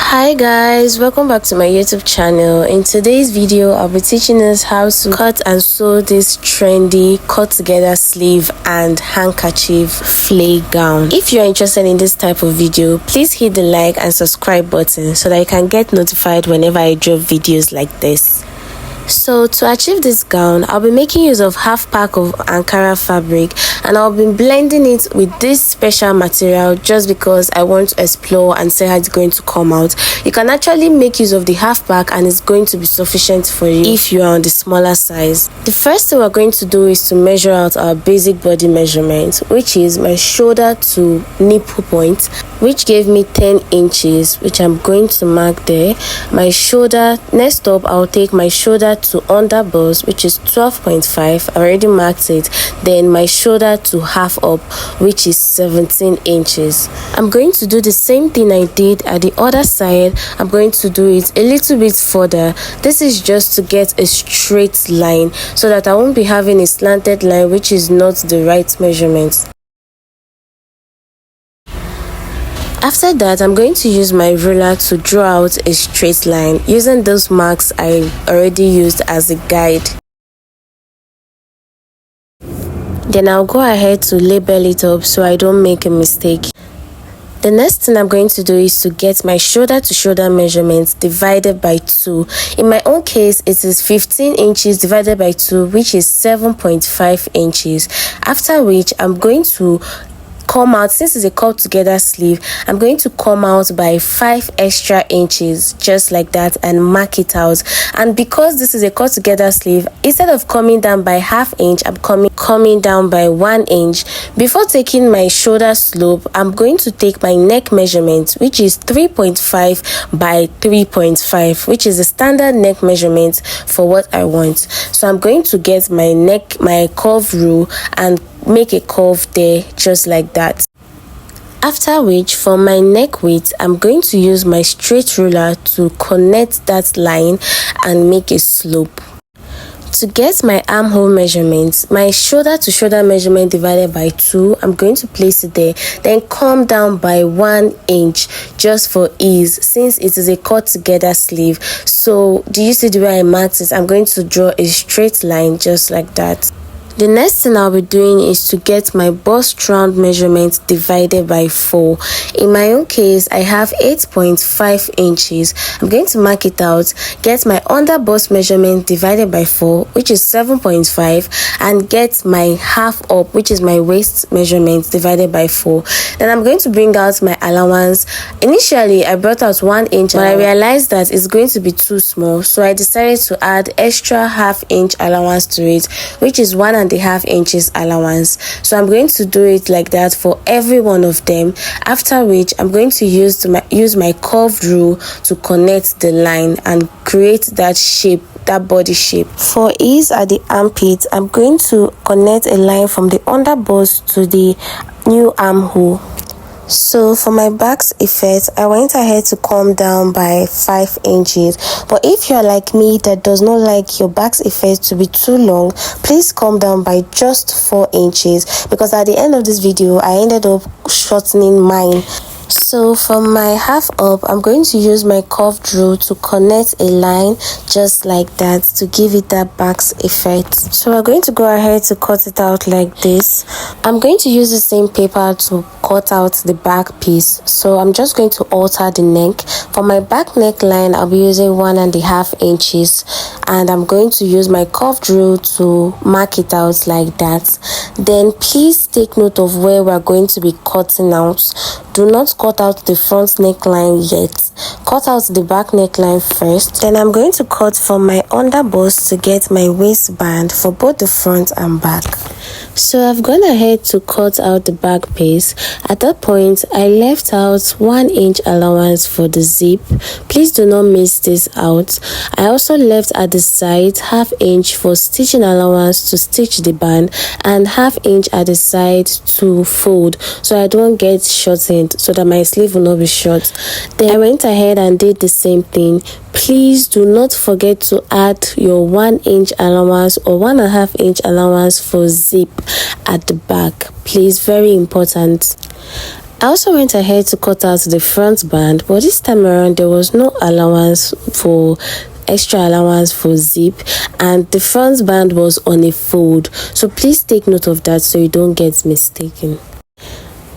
Hi guys, welcome back to my YouTube channel. In today's video I'll be teaching us how to cut and sew this trendy cut together sleeve and handkerchief flay gown. If you're interested in this type of video, please hit the like and subscribe button so that you can get notified whenever I drop videos like this. So to achieve this gown, I'll be making use of half pack of Ankara fabric, and I'll be blending it with this special material just because I want to explore and see how it's going to come out. You can actually make use of the half pack and it's going to be sufficient for you if you are on the smaller size. The first thing we're going to do is to measure out our basic body measurement, which is my shoulder to nipple point, which gave me 10 inches, which I'm going to mark there. My shoulder, next up I'll take my shoulder to under bust, which is 12.5. I already marked it. Then my shoulder to half up, which is 17 inches. I'm going to do the same thing I did at the other side. I'm going to do it a little bit further. This is just to get a straight line so that I won't be having a slanted line, which is not the right measurement. After that, I'm going to use my ruler to draw out a straight line using those marks I already used as a guide. Then I'll go ahead to label it up so I don't make a mistake. The next thing I'm going to do is to get my shoulder to shoulder measurement divided by 2. In my own case, it is 15 inches divided by 2, which is 7.5 inches. After which, I'm going to come out, since it's a cut together sleeve, I'm going to come out by 5 extra inches just like that and mark it out. And because this is a cut together sleeve, instead of coming down by ½ inch, I'm coming down by 1 inch. Before taking my shoulder slope, I'm going to take my neck measurement, which is 3.5 by 3.5, which is the standard neck measurement for what I want. So I'm going to get my neck, my curve rule, and make a curve there just like that. After which, for my neck width, I'm going to use my straight ruler to connect that line and make a slope. To get my armhole measurement, my shoulder to shoulder measurement divided by 2, I'm going to place it there, then come down by 1 inch just for ease, since it is a cut together sleeve. So do you see the way I marked it? I'm going to draw a straight line just like that. The next thing I'll be doing is to get my bust round measurement divided by 4. In my own case, I have 8.5 inches. I'm going to mark it out, get my under bust measurement divided by 4, which is 7.5, and get my half up, which is my waist measurement, divided by 4. Then I'm going to bring out my allowance. Initially, I brought out 1 inch, but I realized that it's going to be too small, so I decided to add extra ½ inch allowance to it, which is 1.5 inches allowance. So I'm going to do it like that for every one of them, after which I'm going to use my curved rule to connect the line and create that shape, that body shape. For ease at the armpit, I'm going to connect a line from the under bust to the new armhole. So for my back's effect, I went ahead to come down by 5 inches. But if you're like me that does not like your back's effect to be too long, please come down by just 4 inches, because at the end of this video I ended up shortening mine. So for my half up, I'm going to use my curved rule to connect a line just like that to give it that back's effect. So we're going to go ahead to cut it out like this. I'm going to use the same paper to cut out the back piece, so I'm just going to alter the neck. For my back neckline, I'll be using 1.5 inches, and I'm going to use my curved rule to mark it out like that. Then please take note of where we're going to be cutting out. Do not cut out the front neckline yet. Cut out the back neckline first. Then I'm going to cut from my under bust to get my waistband for both the front and back. So I've gone ahead to cut out the back piece. At that point, I left out 1 inch allowance for the zip. Please do not miss this out. I also left at the side ½ inch for stitching allowance to stitch the band, and ½ inch at the side to fold so I don't get shortened, so that my sleeve will not be short. Then I went ahead and did the same thing. Please do not forget to add your 1 inch allowance or 1.5 inch allowance for zip at the back. Please, very important. I also went ahead to cut out the front band, but this time around there was no extra allowance for zip, and the front band was on a fold, so please take note of that so you don't get mistaken.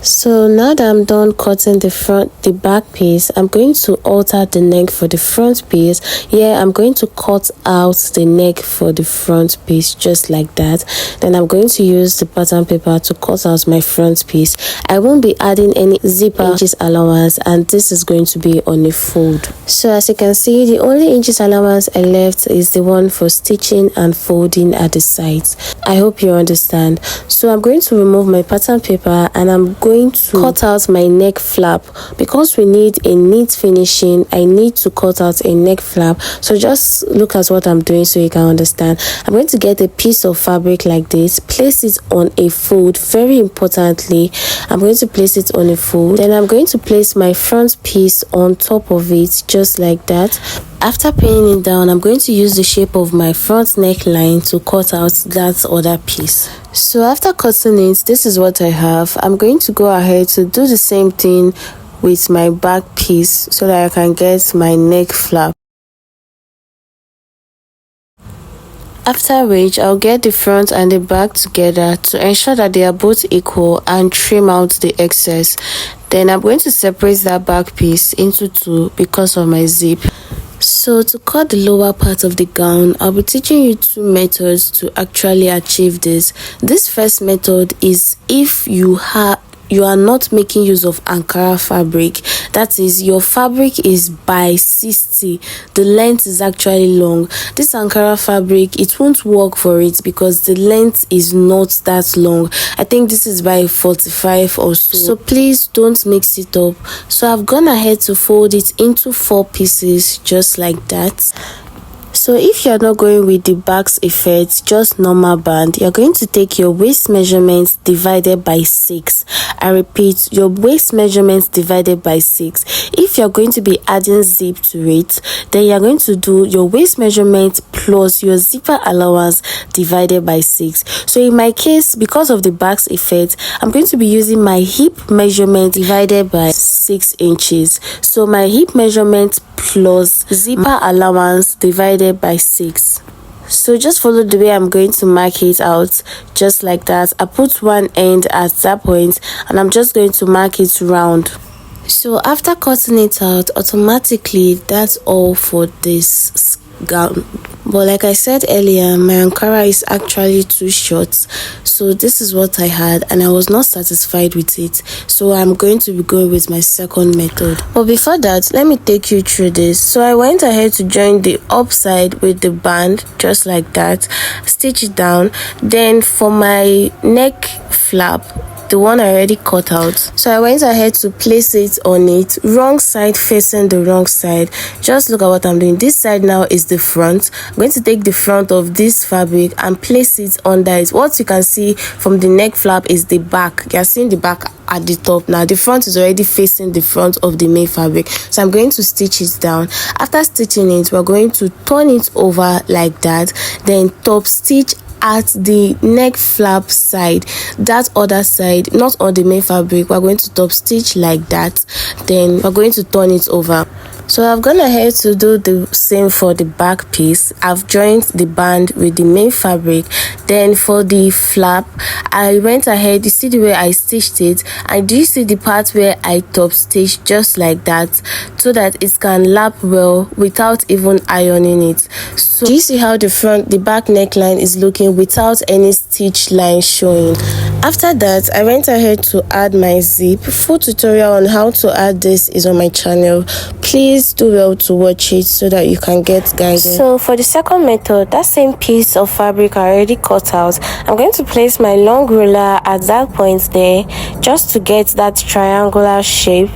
So now that I'm done cutting the back piece, I'm going to alter the neck for the front piece. I'm going to cut out the neck for the front piece just like that. Then I'm going to use the pattern paper to cut out my front piece. I won't be adding any zipper inches allowance, and this is going to be on a fold. So as you can see, the only inches allowance I left is the one for stitching and folding at the sides. I hope you understand. So I'm going to remove my pattern paper and I'm going to cut out my neck flap. Because we need a neat finishing, I need to cut out a neck flap. So just look at what I'm doing so you can understand. I'm going to get a piece of fabric like this, place it on a fold. Very importantly, I'm going to place it on a fold. Then I'm going to place my front piece on top of it just like that. After pinning it down, I'm going to use the shape of my front neckline to cut out that other piece. So after cutting it, this is what I have. I'm going to go ahead to do the same thing with my back piece so that I can get my neck flap. After which, I'll get the front and the back together to ensure that they are both equal and trim out the excess. Then I'm going to separate that back piece into two because of my zip. So to cut the lower part of the gown, I'll be teaching you two methods to actually achieve this. This first method is if you are not making use of Ankara fabric. That is, your fabric is by 60, the length is actually long. This Ankara fabric, it won't work for it because the length is not that long. I think this is by 45 or so. So please don't mix it up. So I've gone ahead to fold it into 4 pieces just like that. So if you're not going with the back's effect, just normal band, you're going to take your waist measurements divided by 6. I repeat, your waist measurements divided by 6. If you're going to be adding zip to it, then you're going to do your waist measurement plus your zipper allowance divided by 6. So in my case, because of the back's effect, I'm going to be using my hip measurement divided by 6 inches. So my hip measurement plus zipper allowance divided by 6. So just follow the way I'm going to mark it out, just like that. I put one end at that point and I'm just going to mark it round. So after cutting it out, automatically that's all for this gown. But like I said earlier, my Ankara is actually too short, so this is what I had and I was not satisfied with it, so I'm going to be going with my second method. But before that, let me take you through this. So I went ahead to join the upside with the band just like that, stitch it down. Then for my neck flap, the one I already cut out, so I went ahead to place it on it, wrong side facing the wrong side. Just look at what I'm doing. This side now is the front. I'm going to take the front of this fabric and place it under it. What you can see from the neck flap is the back. You're seeing the back at the top. Now the front is already facing the front of the main fabric, so I'm going to stitch it down. After stitching it, we're going to turn it over like that, then top stitch at the neck flap side, that other side, not on the main fabric. We're going to top stitch like that, then we're going to turn it over. So I've gone ahead to do the same for the back piece. I've joined the band with the main fabric. Then for the flap, I went ahead, you see the way I stitched it, and do you see the part where I top stitched just like that, so that it can lap well without even ironing it. So do you see how the back neckline is looking without any stitch line showing? After that, I went ahead to add my zip. Full tutorial on how to add this is on my channel. Please do well to watch it so that you can get guided. So for the second method, that same piece of fabric I already cut out, I'm going to place my long ruler at that point there just to get that triangular shape.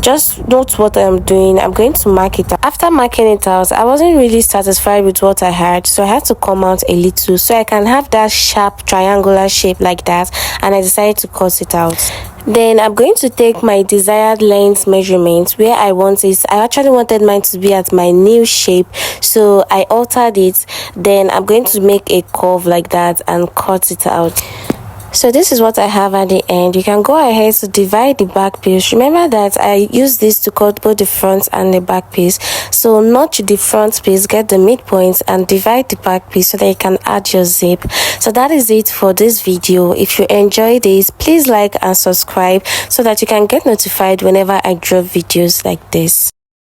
Just note what I'm doing. I'm going to mark it out. After marking it out, I wasn't really satisfied with what I had, so I had to come out a little so I can have that sharp triangular shape like that, and I decided to cut it out. Then I'm going to take my desired length measurement where I want it. I actually wanted mine to be at my new shape, so I altered it. Then I'm going to make a curve like that and cut it out. So this is what I have at the end. You can go ahead to divide the back piece. Remember that I use this to cut both the front and the back piece. So notch the front piece, get the midpoint, and divide the back piece so that you can add your zip. So that is it for this video. If you enjoy this, please like and subscribe so that you can get notified whenever I drop videos like this.